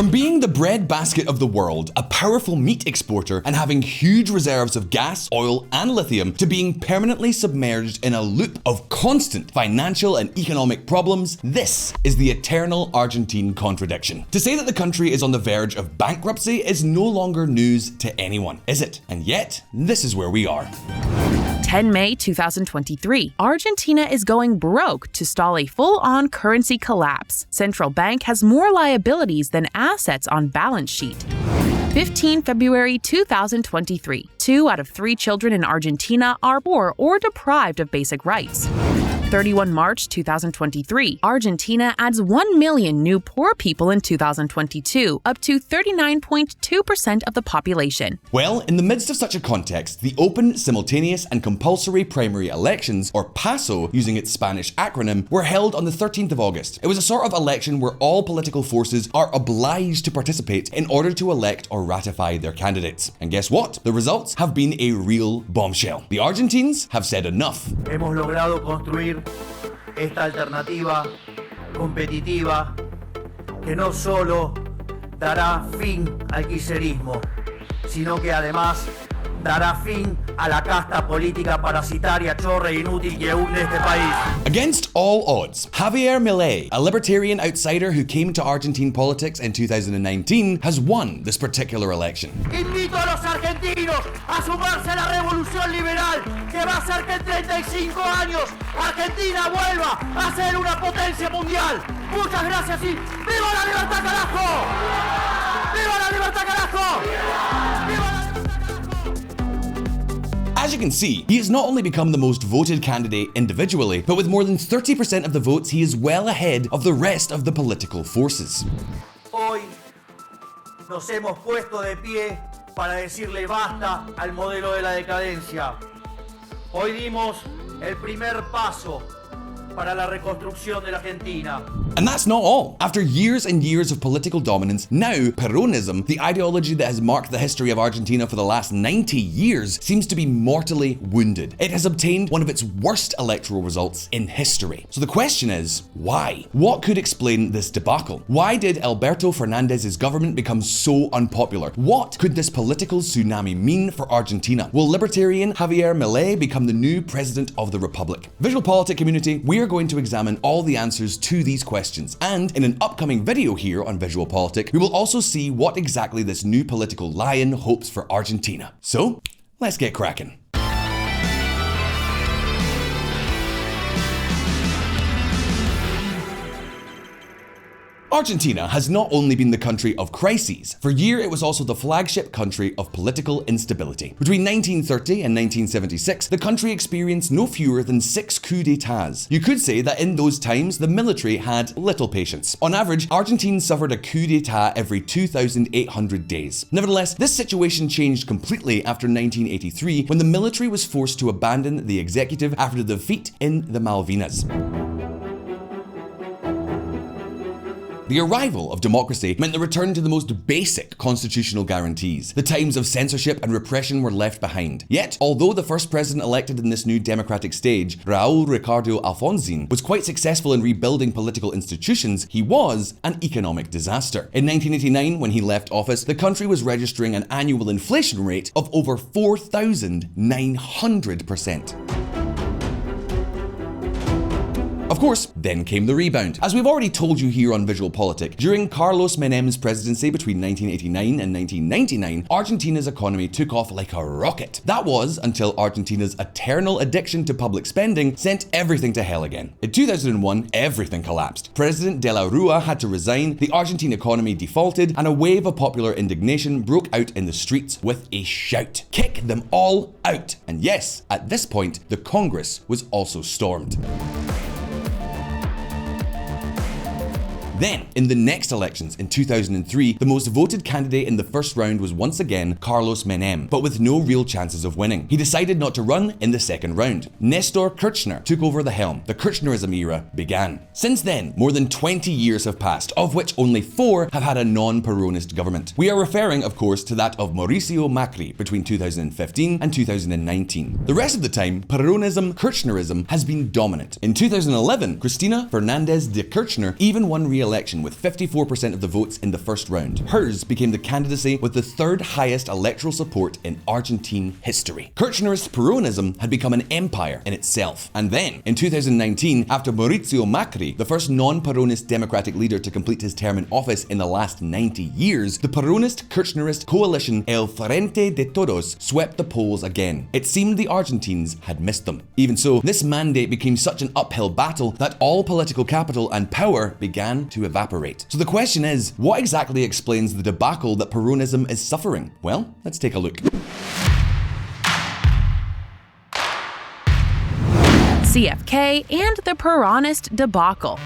From being the breadbasket of the world, a powerful meat exporter, and having huge reserves of gas, oil, and lithium, to being permanently submerged in a loop of constant financial and economic problems, this is the eternal Argentine contradiction. To say that the country is on the verge of bankruptcy is no longer news to anyone, is it? And yet, this is where we are. 10 May 2023. Argentina is going broke to stall a full-on currency collapse. Central bank has more liabilities than assets on balance sheet. 15 February 2023. 2 out of 3 children in Argentina are poor or deprived of basic rights. 31 March 2023. Argentina adds 1 million new poor people in 2022, up to 39.2% of the population. Well, in the midst of such a context, the open, simultaneous, and compulsory primary elections, or PASO, using its Spanish acronym, were held on the 13th of August. It was a sort of election where all political forces are obliged to participate in order to elect or ratify their candidates. And guess what? The results have been a real bombshell. The Argentines have said enough. Hemos logrado construir esta alternativa competitiva que no solo dará fin al kirchnerismo, sino que además dará fin a la casta política parasitaria, chorra e inútil que une este país. Against all odds, Javier Milei, a libertarian outsider who came to Argentine politics in 2019, has won this particular election. Invito a los argentinos a sumarse a la revolución liberal que va a hacer que en 35 años Argentina vuelva a ser una potencia mundial. Muchas gracias y ¡viva la libertad, carajo! ¡Viva la libertad, carajo! ¡Viva la As you can see, he has not only become the most voted candidate individually, but with more than 30% of the votes, he is well ahead of the rest of the political forces. Hoy nos hemos puesto de pie para decirle basta al modelo de la decadencia. Hoy dimos el primer paso para la reconstrucción de la Argentina. And that's not all. After years and years of political dominance, now Peronism, the ideology that has marked the history of Argentina for the last 90 years, seems to be mortally wounded. It has obtained one of its worst electoral results in history. So the question is, why? What could explain this debacle? Why did Alberto Fernández's government become so unpopular? What could this political tsunami mean for Argentina? Will libertarian Javier Milei become the new president of the republic? VisualPolitik community, we are going to examine all the answers to these questions. And in an upcoming video here on VisualPolitik, we will also see what exactly this new political lion hopes for Argentina. So, let's get cracking. Argentina has not only been the country of crises. For years, it was also the flagship country of political instability. Between 1930 and 1976, the country experienced no fewer than 6 coups d'etats. You could say that in those times, the military had little patience. On average, Argentines suffered a coup d'etat every 2,800 days. Nevertheless, this situation changed completely after 1983, when the military was forced to abandon the executive after the defeat in the Malvinas. The arrival of democracy meant the return to the most basic constitutional guarantees. The times of censorship and repression were left behind. Yet, although the first president elected in this new democratic stage, Raúl Ricardo Alfonsín, was quite successful in rebuilding political institutions, he was an economic disaster. In 1989, when he left office, the country was registering an annual inflation rate of over 4,900%. Of course, then came the rebound. As we've already told you here on VisualPolitik, during Carlos Menem's presidency between 1989 and 1999, Argentina's economy took off like a rocket. That was until Argentina's eternal addiction to public spending sent everything to hell again. In 2001, everything collapsed. President De La Rúa had to resign, the Argentine economy defaulted, and a wave of popular indignation broke out in the streets with a shout. Kick them all out! And yes, at this point, the Congress was also stormed. Then, in the next elections in 2003, the most voted candidate in the first round was once again Carlos Menem, but with no real chances of winning. He decided not to run in the second round. Nestor Kirchner took over the helm. The Kirchnerism era began. Since then, more than 20 years have passed, of which only 4 have had a non-Peronist government. We are referring, of course, to that of Mauricio Macri between 2015 and 2019. The rest of the time, Peronism, Kirchnerism has been dominant. In 2011, Cristina Fernández de Kirchner even won re-election with 54% of the votes in the first round. Hers became the candidacy with the 3rd highest electoral support in Argentine history. Kirchnerist Peronism had become an empire in itself. And then, in 2019, after Mauricio Macri, the first non-Peronist democratic leader to complete his term in office in the last 90 years, the Peronist-Kirchnerist coalition El Frente de Todos swept the polls again. It seemed the Argentines had missed them. Even so, this mandate became such an uphill battle that all political capital and power began to evaporate. So the question is, what exactly explains the debacle that Peronism is suffering? Well, let's take a look. CFK and the Peronist debacle.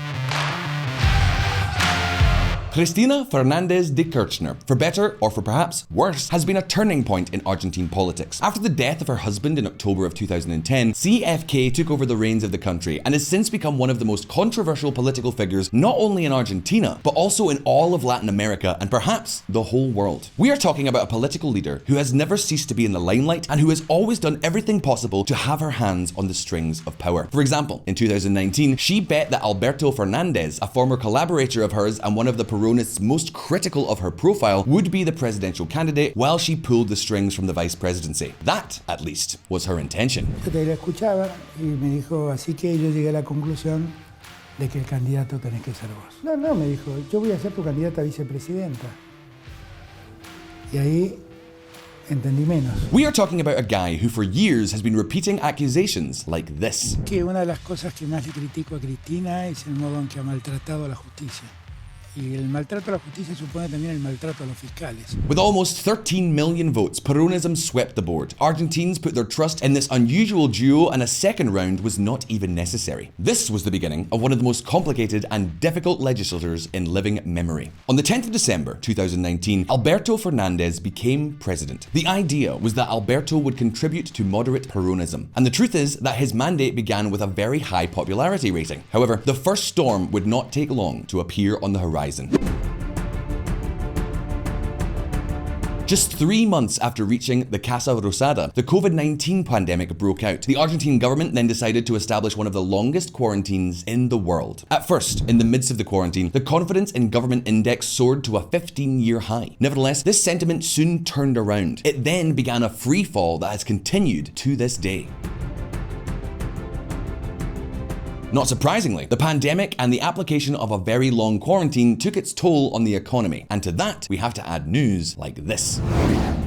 Cristina Fernández de Kirchner, for better or for perhaps worse, has been a turning point in Argentine politics. After the death of her husband in October of 2010, CFK took over the reins of the country and has since become one of the most controversial political figures not only in Argentina, but also in all of Latin America and perhaps the whole world. We are talking about a political leader who has never ceased to be in the limelight and who has always done everything possible to have her hands on the strings of power. For example, in 2019, she bet that Alberto Fernández, a former collaborator of hers and one of the Peronists most critical of her profile, would be the presidential candidate while she pulled the strings from the vice presidency. That, at least, was her intention. Te la escuchaba y me dijo, así que yo llegué a la conclusión de que el candidato tenés que ser vos. No, me dijo, yo voy a ser tu candidata a vicepresidenta. Y ahí entendí menos. We are talking about a guy who for years has been repeating accusations like this. Que una de las cosas que más le critico a Cristina es el modo en que ha maltratado a la justicia. Y el maltrato a la justicia supone también el maltrato a los fiscales. With almost 13 million votes, Peronism swept the board. Argentines put their trust in this unusual duo and a second round was not even necessary. This was the beginning of one of the most complicated and difficult legislatures in living memory. On the 10th of December 2019, Alberto Fernández became president. The idea was that Alberto would contribute to moderate Peronism. And the truth is that his mandate began with a very high popularity rating. However, the first storm would not take long to appear on the horizon. Just 3 months after reaching the Casa Rosada, the COVID-19 pandemic broke out. The Argentine government then decided to establish one of the longest quarantines in the world. At first, in the midst of the quarantine, the confidence in government index soared to a 15-year high. Nevertheless, this sentiment soon turned around. It then began a free fall that has continued to this day. Not surprisingly, the pandemic and the application of a very long quarantine took its toll on the economy, and to that we have to add news like this.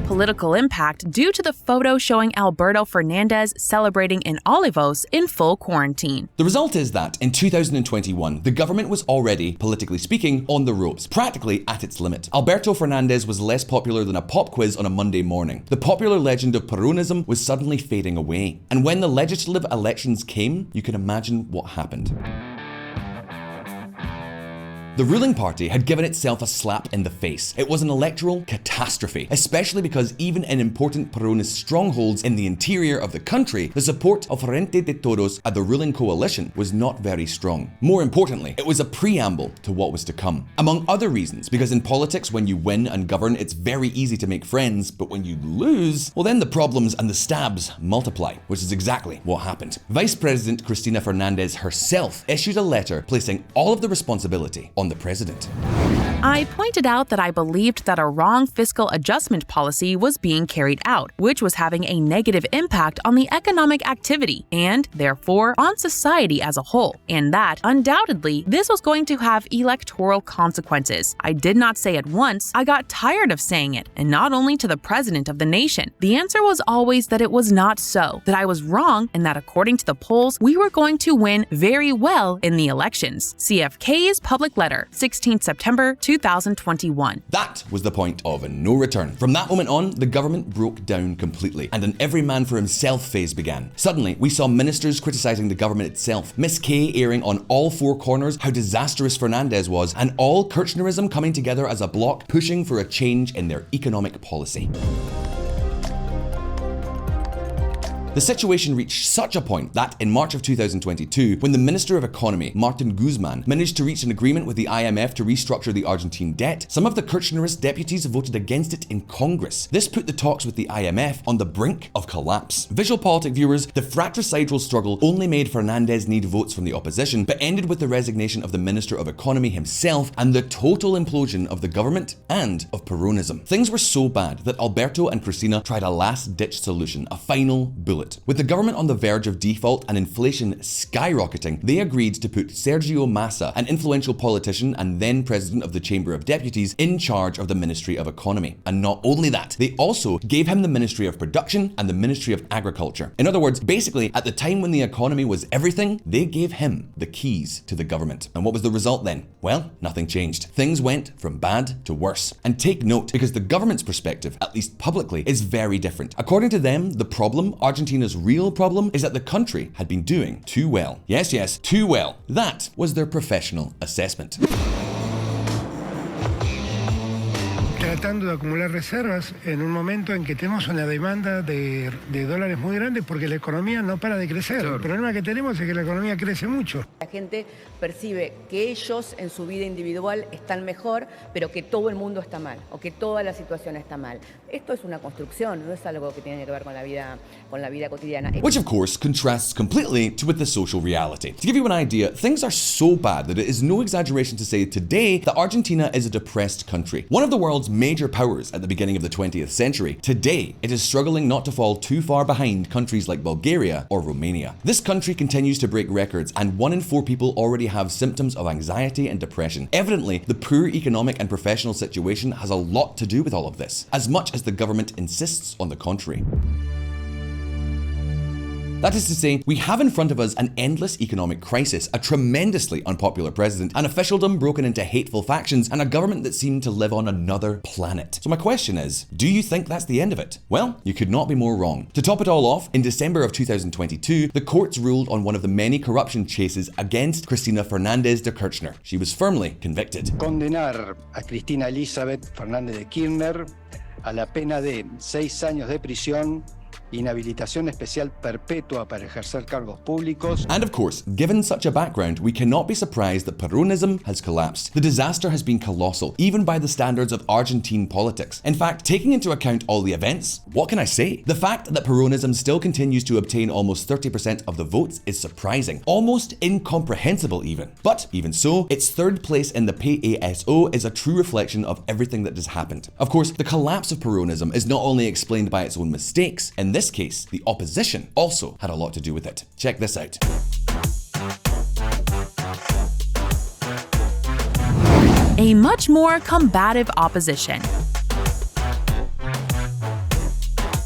Political impact due to the photo showing Alberto Fernández celebrating in Olivos in full quarantine. The result is that in 2021, the government was already, politically speaking, on the ropes, practically at its limit. Alberto Fernández was less popular than a pop quiz on a Monday morning. The popular legend of Peronism was suddenly fading away. And when the legislative elections came, you can imagine what happened. The ruling party had given itself a slap in the face. It was an electoral catastrophe, especially because even in important Peronist strongholds in the interior of the country, the support of Frente de Todos at the ruling coalition was not very strong. More importantly, it was a preamble to what was to come. Among other reasons, because in politics, when you win and govern, it's very easy to make friends, but when you lose, well then the problems and the stabs multiply, which is exactly what happened. Vice President Cristina Fernández herself issued a letter placing all of the responsibility on the president. I pointed out that I believed that a wrong fiscal adjustment policy was being carried out, which was having a negative impact on the economic activity and, therefore, on society as a whole, and that, undoubtedly, this was going to have electoral consequences. I did not say it once, I got tired of saying it, and not only to the president of the nation. The answer was always that it was not so, that I was wrong, and that according to the polls, we were going to win very well in the elections. CFK's public letter, 16th September 2021. That was the point of no return. From that moment on, the government broke down completely, and an every man for himself phase began. Suddenly, we saw ministers criticizing the government itself, Miss K airing on all four corners how disastrous Fernandez was, and all Kirchnerism coming together as a bloc pushing for a change in their economic policy. The situation reached such a point that in March of 2022, when the Minister of Economy, Martin Guzman, managed to reach an agreement with the IMF to restructure the Argentine debt, some of the Kirchnerist deputies voted against it in Congress. This put the talks with the IMF on the brink of collapse. VisualPolitik viewers, the fratricidal struggle only made Fernandez need votes from the opposition, but ended with the resignation of the Minister of Economy himself and the total implosion of the government and of Peronism. Things were so bad that Alberto and Cristina tried a last-ditch solution, a final bullet. With the government on the verge of default and inflation skyrocketing, they agreed to put Sergio Massa, an influential politician and then president of the Chamber of Deputies, in charge of the Ministry of Economy. And not only that, they also gave him the Ministry of Production and the Ministry of Agriculture. In other words, basically, at the time when the economy was everything, they gave him the keys to the government. And what was the result then? Well, nothing changed. Things went from bad to worse. And take note, because the government's perspective, at least publicly, is very different. According to them, the problem, Argentina's real problem, is that the country had been doing too well. Yes, too well. That was their professional assessment. Tratando de acumular reservas en un momento en que tenemos una demanda de dólares muy grande porque la economía no para de crecer. El problema que tenemos es que la economía crece mucho. La gente percibe que ellos en su vida individual están mejor, pero que todo el mundo está mal o que toda la situación está mal. Esto es una construcción, no es algo que tiene que ver con la vida cotidiana. Which of course contrasts completely with the social reality. To give you an idea, things are so bad that it is no exaggeration to say today that Argentina is a depressed country. One of the world's major powers at the beginning of the 20th century. Today, it is struggling not to fall too far behind countries like Bulgaria or Romania. This country continues to break records, and 1 in 4 people already have symptoms of anxiety and depression. Evidently, the poor economic and professional situation has a lot to do with all of this, as much as the government insists on the contrary. That is to say, we have in front of us an endless economic crisis, a tremendously unpopular president, an officialdom broken into hateful factions, and a government that seemed to live on another planet. So my question is, do you think that's the end of it? Well, you could not be more wrong. To top it all off, in December of 2022, the courts ruled on one of the many corruption cases against Cristina Fernández de Kirchner. She was firmly convicted. Condenar a Cristina Elizabeth Fernández de Kirchner a la pena de 6 años de prisión, inhabilitación especial perpetua para ejercer cargos públicos. And of course, given such a background, we cannot be surprised that Peronism has collapsed. The disaster has been colossal, even by the standards of Argentine politics. In fact, taking into account all the events, what can I say? The fact that Peronism still continues to obtain almost 30% of the votes is surprising, almost incomprehensible even. But even so, its third place in the PASO is a true reflection of everything that has happened. Of course, the collapse of Peronism is not only explained by its own mistakes. In this case, the opposition also had a lot to do with it. Check this out. A much more combative opposition.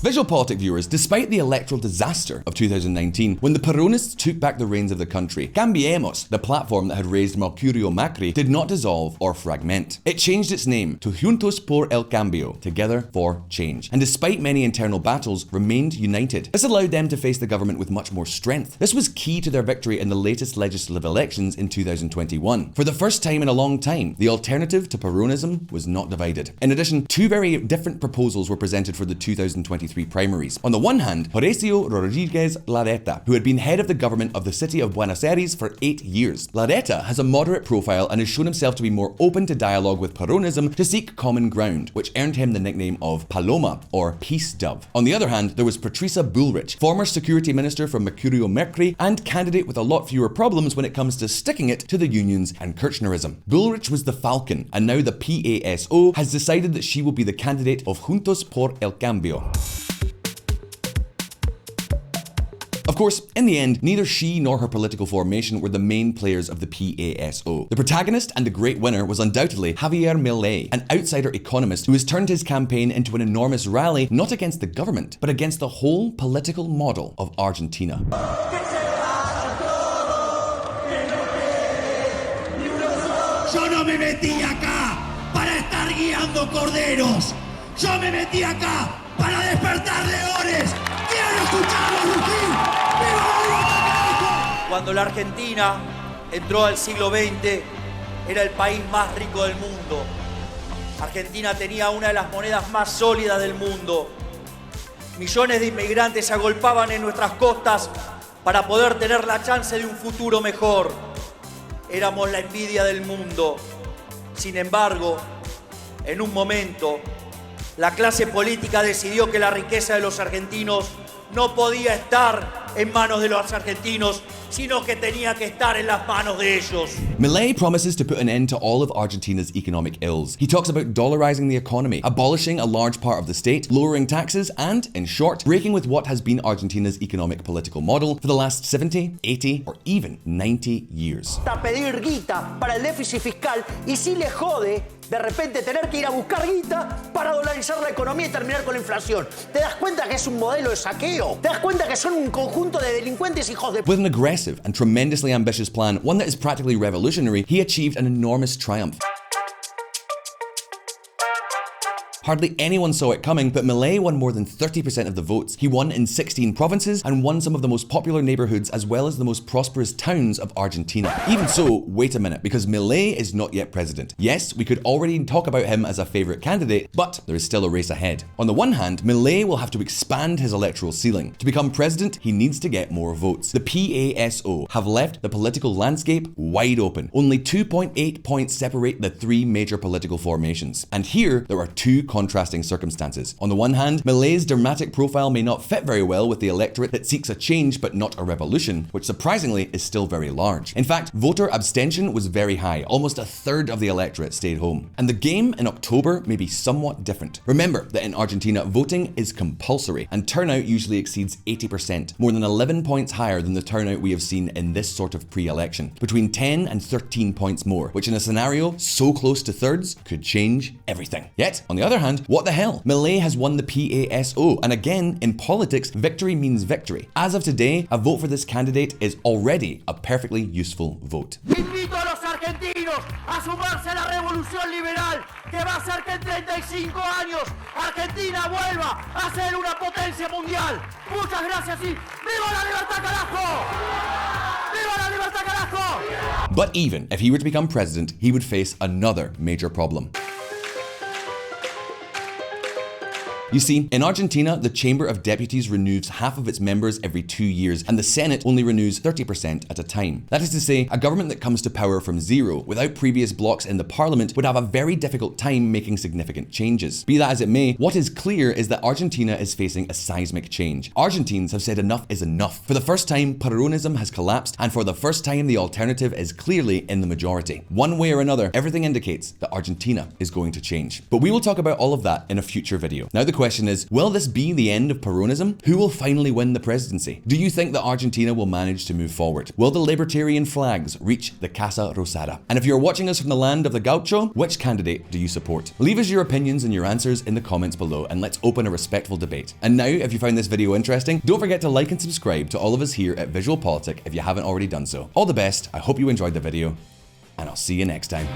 VisualPolitik viewers, despite the electoral disaster of 2019, when the Peronists took back the reins of the country, Cambiemos, the platform that had raised Mercurio Macri, did not dissolve or fragment. It changed its name to Juntos por el Cambio, Together for Change, and despite many internal battles, remained united. This allowed them to face the government with much more strength. This was key to their victory in the latest legislative elections in 2021. For the first time in a long time, the alternative to Peronism was not divided. In addition, 2 very different proposals were presented for the 2023 primaries. On the one hand, Horacio Rodríguez Larreta, who had been head of the government of the city of Buenos Aires for 8 years. Larreta has a moderate profile and has shown himself to be more open to dialogue with Peronism to seek common ground, which earned him the nickname of Paloma, or Peace Dove. On the other hand, there was Patricia Bullrich, former security minister from Mercurio Macri and candidate with a lot fewer problems when it comes to sticking it to the unions and Kirchnerism. Bullrich was the falcon, and now the PASO has decided that she will be the candidate of Juntos por el Cambio. Of course, in the end, neither she nor her political formation were the main players of the PASO. The protagonist and the great winner was undoubtedly Javier Milei, an outsider economist who has turned his campaign into an enormous rally not against the government, but against the whole political model of Argentina. Yo no me metí acá guiando corderos. Yo me metí acá para despertar leones. ¡Quiero escucharlos rugir! ¡Viva la libertad! Cuando la Argentina entró al siglo XX, era el país más rico del mundo. Argentina tenía una de las monedas más sólidas del mundo. Millones de inmigrantes se agolpaban en nuestras costas para poder tener la chance de un futuro mejor. Éramos la envidia del mundo. Sin embargo, en un momento, la clase política decidió que la riqueza de los argentinos no podía estar en manos de los argentinos, sino que tenía que estar en las manos de ellos. Milei promises to put an end to all of Argentina's economic ills. He talks about dollarizing the economy, abolishing a large part of the state, lowering taxes, and, in short, breaking with what has been Argentina's economic political model for the last 70, 80, or even 90 years. Pedir guita para el déficit fiscal y si le jode de repente tener que ir a buscar guita para dolarizar la economía y terminar con la inflación. ¿Te das cuenta que es un modelo de saqueo? ¿Te das cuenta que son un conjunto de delincuentes hijos de... With an aggressive and tremendously ambitious plan, one that is practically revolutionary, he achieved an enormous triumph. Hardly anyone saw it coming, but Milei won more than 30% of the votes. He won in 16 provinces and won some of the most popular neighborhoods as well as the most prosperous towns of Argentina. Even so, wait a minute, because Milei is not yet president. Yes, we could already talk about him as a favorite candidate, but there is still a race ahead. On the one hand, Milei will have to expand his electoral ceiling. To become president, he needs to get more votes. The PASO have left the political landscape wide open. Only 2.8 points separate the three major political formations. And here, there are two contrasting circumstances. On the one hand, Milei's dramatic profile may not fit very well with the electorate that seeks a change but not a revolution, which surprisingly is still very large. In fact, voter abstention was very high. Almost a third of the electorate stayed home. And the game in October may be somewhat different. Remember that in Argentina, voting is compulsory and turnout usually exceeds 80%, more than 11 points higher than the turnout we have seen in this sort of pre-election. Between 10 and 13 points more, which in a scenario so close to thirds could change everything. Yet, on the other hand, what the hell? Milei has won the PASO, and again, in politics, victory means victory. As of today, a vote for this candidate is already a perfectly useful vote. Invito a los argentinos a sumarse a la revolución liberal que va a hacer que en 35 años Argentina vuelva a ser una potencia mundial. Muchas gracias y ¡viva la libertad, carajo! ¡Viva la libertad, carajo! But even if he were to become president, he would face another major problem. You see, in Argentina, the Chamber of Deputies renews half of its members every 2 years, and the Senate only renews 30% at a time. That is to say, a government that comes to power from zero, without previous blocks in the parliament, would have a very difficult time making significant changes. Be that as it may, what is clear is that Argentina is facing a seismic change. Argentines have said enough is enough. For the first time, Peronism has collapsed, and for the first time, the alternative is clearly in the majority. One way or another, everything indicates that Argentina is going to change. But we will talk about all of that in a future video. Now the question is, will this be the end of Peronism? Who will finally win the presidency? Do you think that Argentina will manage to move forward? Will the libertarian flags reach the Casa Rosada? And if you're watching us from the land of the gaucho, which candidate do you support? Leave us your opinions and your answers in the comments below, and let's open a respectful debate. And now, if you found this video interesting, don't forget to like and subscribe to all of us here at VisualPolitik if you haven't already done so. All the best, I hope you enjoyed the video, and I'll see you next time.